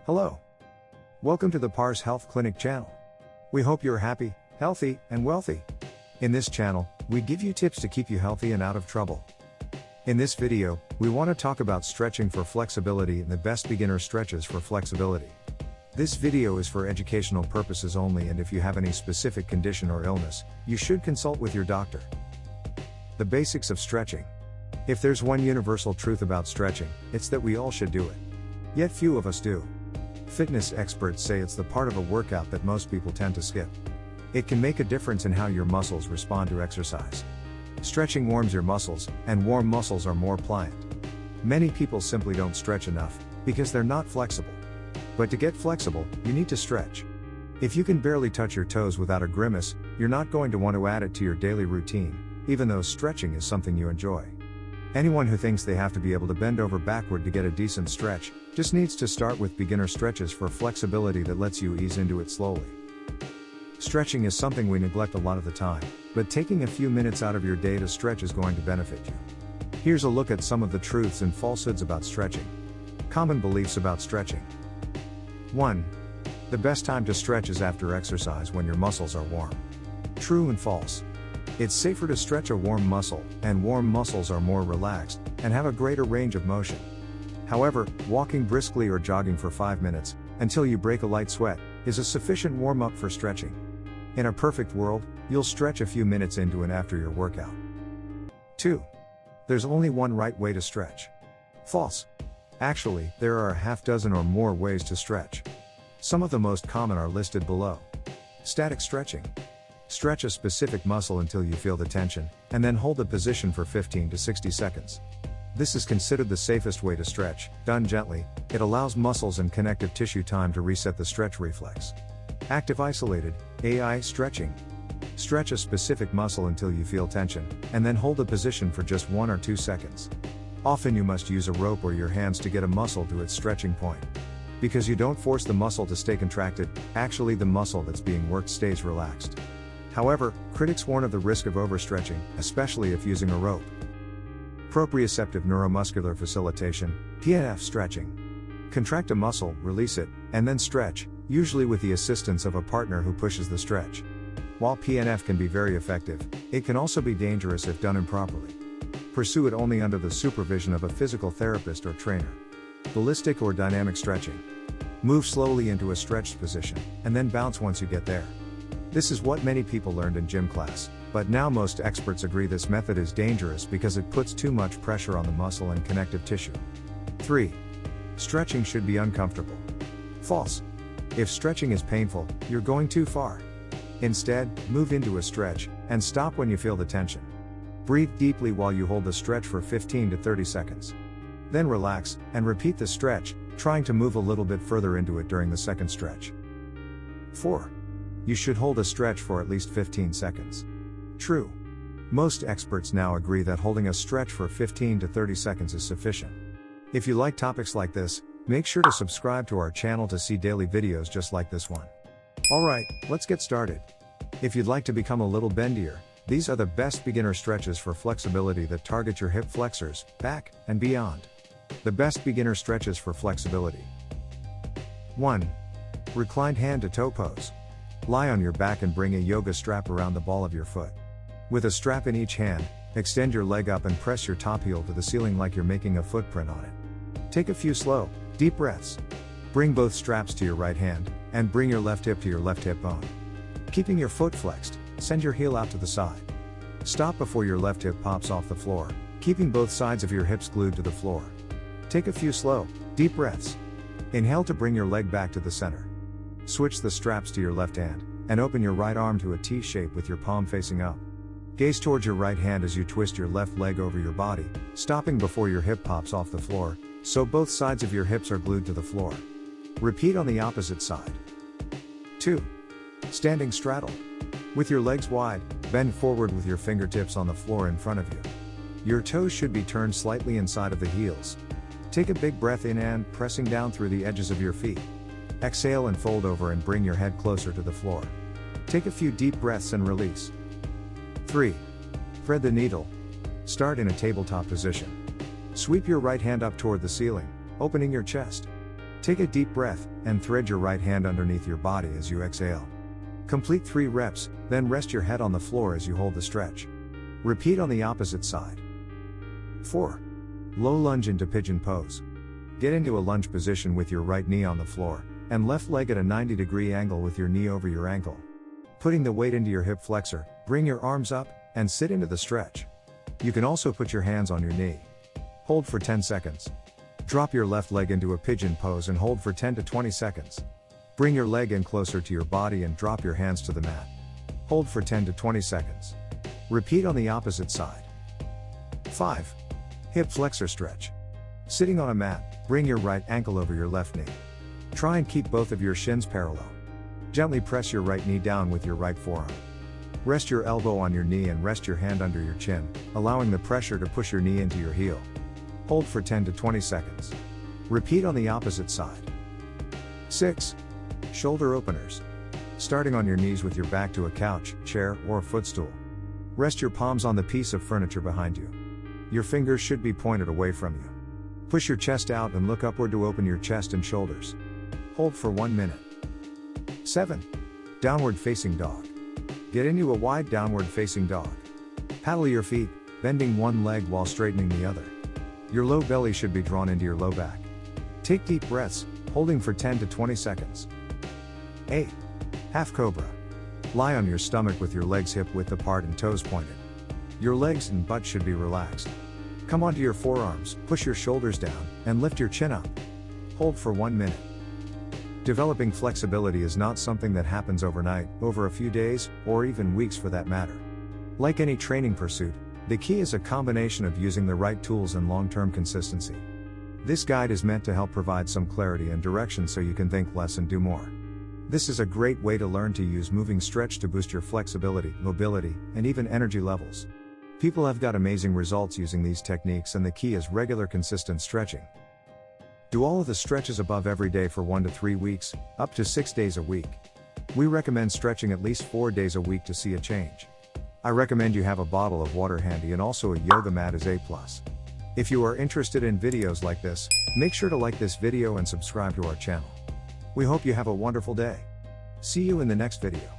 Hello. Welcome to the Pars Health Clinic channel. We hope you're happy, healthy, and wealthy. In this channel, we give you tips to keep you healthy and out of trouble. In this video, we want to talk about stretching for flexibility and the best beginner stretches for flexibility. This video is for educational purposes only, and if you have any specific condition or illness, you should consult with your doctor. The basics of stretching. If there's one universal truth about stretching, it's that we all should do it. Yet few of us do. Fitness experts say it's the part of a workout that most people tend to skip. It can make a difference in how your muscles respond to exercise. Stretching warms your muscles, and warm muscles are more pliant. Many people simply don't stretch enough, because they're not flexible. But to get flexible, you need to stretch. If you can barely touch your toes without a grimace, you're not going to want to add it to your daily routine, even though stretching is something you enjoy. Anyone who thinks they have to be able to bend over backward to get a decent stretch, just needs to start with beginner stretches for flexibility that lets you ease into it slowly. Stretching is something we neglect a lot of the time, but taking a few minutes out of your day to stretch is going to benefit you. Here's a look at some of the truths and falsehoods about stretching. Common beliefs about stretching. 1. The best time to stretch is after exercise when your muscles are warm. True and false. It's safer to stretch a warm muscle, and warm muscles are more relaxed, and have a greater range of motion. However, walking briskly or jogging for 5 minutes, until you break a light sweat, is a sufficient warm-up for stretching. In a perfect world, you'll stretch a few minutes into and after your workout. 2. There's only one right way to stretch. False. Actually, there are a half dozen or more ways to stretch. Some of the most common are listed below. Static stretching. Stretch a specific muscle until you feel the tension, and then hold the position for 15 to 60 seconds. This is considered the safest way to stretch. Done gently, it allows muscles and connective tissue time to reset the stretch reflex. Active isolated, AI stretching. Stretch a specific muscle until you feel tension, and then hold the position for just 1 or 2 seconds. Often you must use a rope or your hands to get a muscle to its stretching point. Because you don't force the muscle to stay contracted, actually the muscle that's being worked stays relaxed. However, critics warn of the risk of overstretching, especially if using a rope. Proprioceptive neuromuscular facilitation, PNF stretching. Contract a muscle, release it, and then stretch, usually with the assistance of a partner who pushes the stretch. While PNF can be very effective, it can also be dangerous if done improperly. Pursue it only under the supervision of a physical therapist or trainer. Ballistic or dynamic stretching. Move slowly into a stretched position, and then bounce once you get there. This is what many people learned in gym class, but now most experts agree this method is dangerous because it puts too much pressure on the muscle and connective tissue. 3. Stretching should be uncomfortable. False. If stretching is painful, you're going too far. Instead, move into a stretch, and stop when you feel the tension. Breathe deeply while you hold the stretch for 15 to 30 seconds. Then relax, and repeat the stretch, trying to move a little bit further into it during the second stretch. 4. You should hold a stretch for at least 15 seconds. True. Most experts now agree that holding a stretch for 15 to 30 seconds is sufficient. If you like topics like this, make sure to subscribe to our channel to see daily videos just like this one. Alright, let's get started. If you'd like to become a little bendier, these are the best beginner stretches for flexibility that target your hip flexors, back, and beyond. The best beginner stretches for flexibility. 1. Reclined hand to toe pose. Lie on your back and bring a yoga strap around the ball of your foot. With a strap in each hand, extend your leg up and press your top heel to the ceiling like you're making a footprint on it. Take a few slow, deep breaths. Bring both straps to your right hand, and bring your left hip to your left hip bone. Keeping your foot flexed, send your heel out to the side. Stop before your left hip pops off the floor, keeping both sides of your hips glued to the floor. Take a few slow, deep breaths. Inhale to bring your leg back to the center. Switch the straps to your left hand, and open your right arm to a T shape with your palm facing up. Gaze towards your right hand as you twist your left leg over your body, stopping before your hip pops off the floor, so both sides of your hips are glued to the floor. Repeat on the opposite side. 2. Standing straddle. With your legs wide, bend forward with your fingertips on the floor in front of you. Your toes should be turned slightly inside of the heels. Take a big breath in and pressing down through the edges of your feet. Exhale and fold over and bring your head closer to the floor. Take a few deep breaths and release. 3. Thread the needle. Start in a tabletop position. Sweep your right hand up toward the ceiling, opening your chest. Take a deep breath, and thread your right hand underneath your body as you exhale. Complete 3 reps, then rest your head on the floor as you hold the stretch. Repeat on the opposite side. 4. Low lunge into pigeon pose. Get into a lunge position with your right knee on the floor, and left leg at a 90-degree angle with your knee over your ankle. Putting the weight into your hip flexor, bring your arms up, and sit into the stretch. You can also put your hands on your knee. Hold for 10 seconds. Drop your left leg into a pigeon pose and hold for 10 to 20 seconds. Bring your leg in closer to your body and drop your hands to the mat. Hold for 10 to 20 seconds. Repeat on the opposite side. 5. Hip flexor stretch. Sitting on a mat, bring your right ankle over your left knee. Try and keep both of your shins parallel. Gently press your right knee down with your right forearm. Rest your elbow on your knee and rest your hand under your chin, allowing the pressure to push your knee into your heel. Hold for 10 to 20 seconds. Repeat on the opposite side. 6. Shoulder openers. Starting on your knees with your back to a couch, chair, or a footstool. Rest your palms on the piece of furniture behind you. Your fingers should be pointed away from you. Push your chest out and look upward to open your chest and shoulders. Hold for 1 minute. 7. Downward facing dog. Get into a wide downward facing dog. Paddle your feet, bending one leg while straightening the other. Your low belly should be drawn into your low back. Take deep breaths, holding for 10 to 20 seconds. 8. Half cobra. Lie on your stomach with your legs hip width apart and toes pointed. Your legs and butt should be relaxed. Come onto your forearms, push your shoulders down, and lift your chin up. Hold for 1 minute. Developing flexibility is not something that happens overnight, over a few days, or even weeks for that matter. Like any training pursuit, the key is a combination of using the right tools and long-term consistency. This guide is meant to help provide some clarity and direction so you can think less and do more. This is a great way to learn to use moving stretch to boost your flexibility, mobility, and even energy levels. People have got amazing results using these techniques, and the key is regular consistent stretching. Do all of the stretches above every day for 1 to 3 weeks, up to 6 days a week. We recommend stretching at least 4 days a week to see a change. I recommend you have a bottle of water handy, and also a yoga mat is A+. If you are interested in videos like this, make sure to like this video and subscribe to our channel. We hope you have a wonderful day. See you in the next video.